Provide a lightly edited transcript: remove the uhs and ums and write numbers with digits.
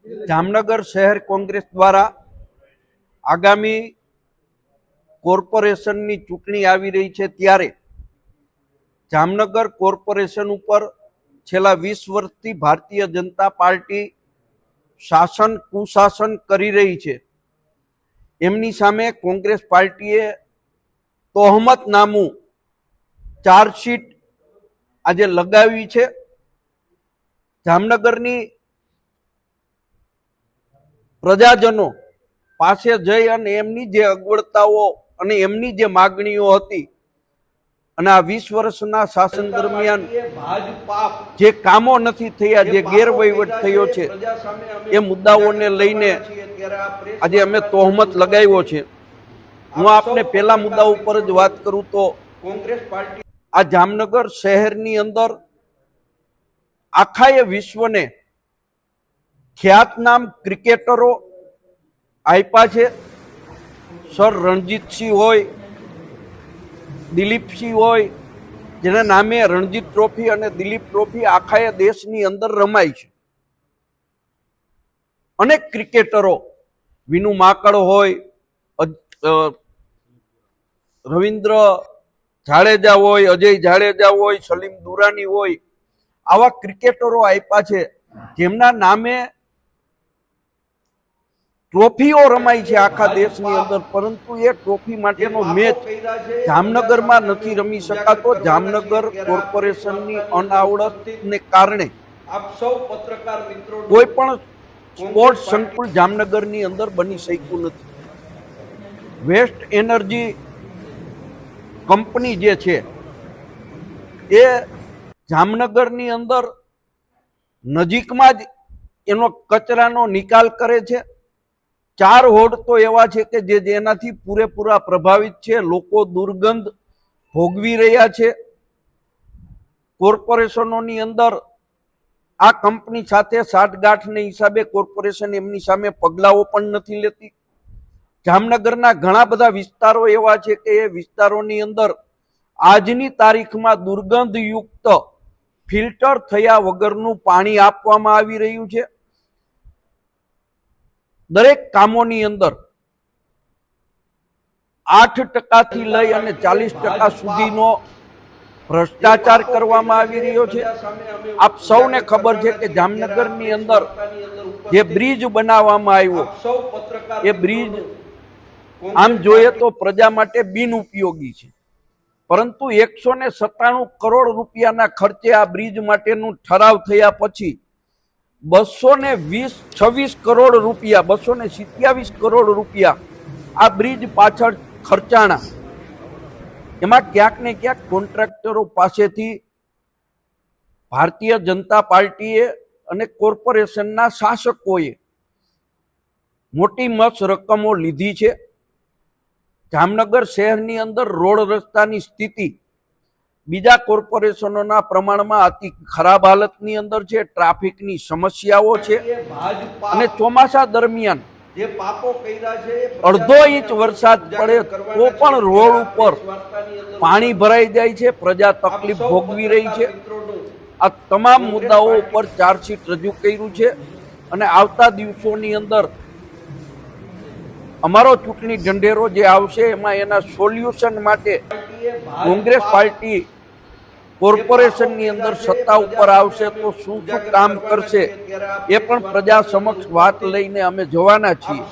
જામનગર શહેર કોંગ્રેસ દ્વારા આગામી કોર્પોરેશનની ચૂંટણી આવી રહી છે ત્યારે જામનગર કોર્પોરેશન ઉપર છેલ્લા 20 વર્ષથી ભારતીય જનતા પાર્ટી શાસન કુશાસન કરી રહી છે। એમની સામે કોંગ્રેસ પાર્ટીએ તોહમતનામું ચાર્જશીટ આજે લગાવી છે। જામનગરની પ્રજાજનો પાસે જઈ અને એમની જે અગવડતાઓ અને એમની જે માગણીઓ હતી અને આ 20 વર્ષના શાસન દરમિયાન જે કામો નથી થયા, જે ગેરવહીવટ થયો છે, એ મુદ્દાઓને લઈને આજે અમે તોહમત લગાવ્યો છે। હું આપને પહેલા મુદ્દા ઉપર જ વાત કરું તો કોંગ્રેસ પાર્ટી આ જામનગર શહેરની અંદર આખા વિશ્વને ખ્યાતનામ ક્રિકેટરો આપ્યા છે। સર રણજીતસિંહ હોય, દિલીપસિંહ હોય, જેના નામે રણજીત ટ્રોફી અને દિલીપ ટ્રોફી આખા દેશની અંદર રમાય છે। અનેક ક્રિકેટરો વિનુ માકડ હોય, રવિન્દ્ર જાડેજા હોય, અજય જાડેજા હોય, સલીમ દુરાની હોય, આવા ક્રિકેટરો આપ્યા છે જેમના નામે ટ્રોફીઓ રમાય છે આખા દેશની અંદર, પરંતુ એ ટ્રોફી માટેનો મેચ જામનગરમાં નથી રમી શકાતો। જામનગર કોર્પોરેશનની અનાવડતને કારણે કોઈ પણ સ્પોર્ટ્સ સંકુલ જામનગરની અંદર બની શક્યું નથી। વેસ્ટ એનર્જી કંપની જે છે એ જામનગરની અંદર નજીકમાં જ એનો કચરાનો નિકાલ કરે છે। 4 વોર્ડ તો એવા છે કે જેનાથી પૂરેપૂરા પ્રભાવિત છે, લોકો દુર્ગંધ ભોગવી રહ્યા છે। કોર્પોરેશનોની અંદર આ કંપની સાથે સાઠગાંઠને હિસાબે કોર્પોરેશન એમની સામે પગલાઓ પણ નથી લેતી। જામનગરના ઘણા બધા વિસ્તારો એવા છે કે એ વિસ્તારોની અંદર આજની તારીખમાં દુર્ગંધયુક્ત ફિલ્ટર થયા વગરનું પાણી આપવામાં આવી રહ્યું છે। દરેક કામોની અંદર 8% થી લઈ અને 40% સુધીનો ભ્રષ્ટાચાર કરવામાં આવી રહ્યો છે। આપ સૌને ખબર છે કે જામનગરની અંદર જે બ્રિજ બનાવવામાં આવ્યો એ બ્રિજ આમ જોઈએ તો પ્રજા માટે બિનઉપયોગી છે, પરંતુ 197 કરોડ રૂપિયાના ખર્ચે આ બ્રિજ માટેનું ઠરાવ થયા પછી 226 કરોડ રૂપિયા, 227 કરોડ રૂપિયા આ બ્રિજ પાછળ ખર્ચાણા। એમાં ક્યાંક ને ક્યાંક કોન્ટ્રાક્ટરો પાસેથી ભારતીય જનતા પાર્ટીએ અને કોર્પોરેશનના શાસકોએ મોટી મસ્ત રકમો લીધી છે। જામનગર શહેરની અંદર રોડ રસ્તાની સ્થિતિ બીજા કોર્પોરેશનોના પ્રમાણમાં અતિ ખરાબ હાલતની અંદર છે। ટ્રાફિકની સમસ્યાઓ છે અને ચોમાસા દરમિયાન અડધો ઇંચ વરસાદ પડે તો પણ રોડ ઉપર પાણી ભરાઈ જાય છે, પ્રજા તકલીફ ભોગવી રહી છે। આ તમામ મુદ્દાઓ ઉપર ચાર્જશીટ રજૂ કર્યું છે અને આવતા દિવસોની અંદર અમારો ચૂંટણી ઢંઢેરો જે આવશે એમાં એના સોલ્યુશન માટે કોંગ્રેસ પાર્ટી કોર્પોરેશનની અંદર સત્તા ઉપર આવશે તો શું શું કામ કરશે એ પણ પ્રજા સમક્ષ વાત લઈને અમે જવાના છીએ।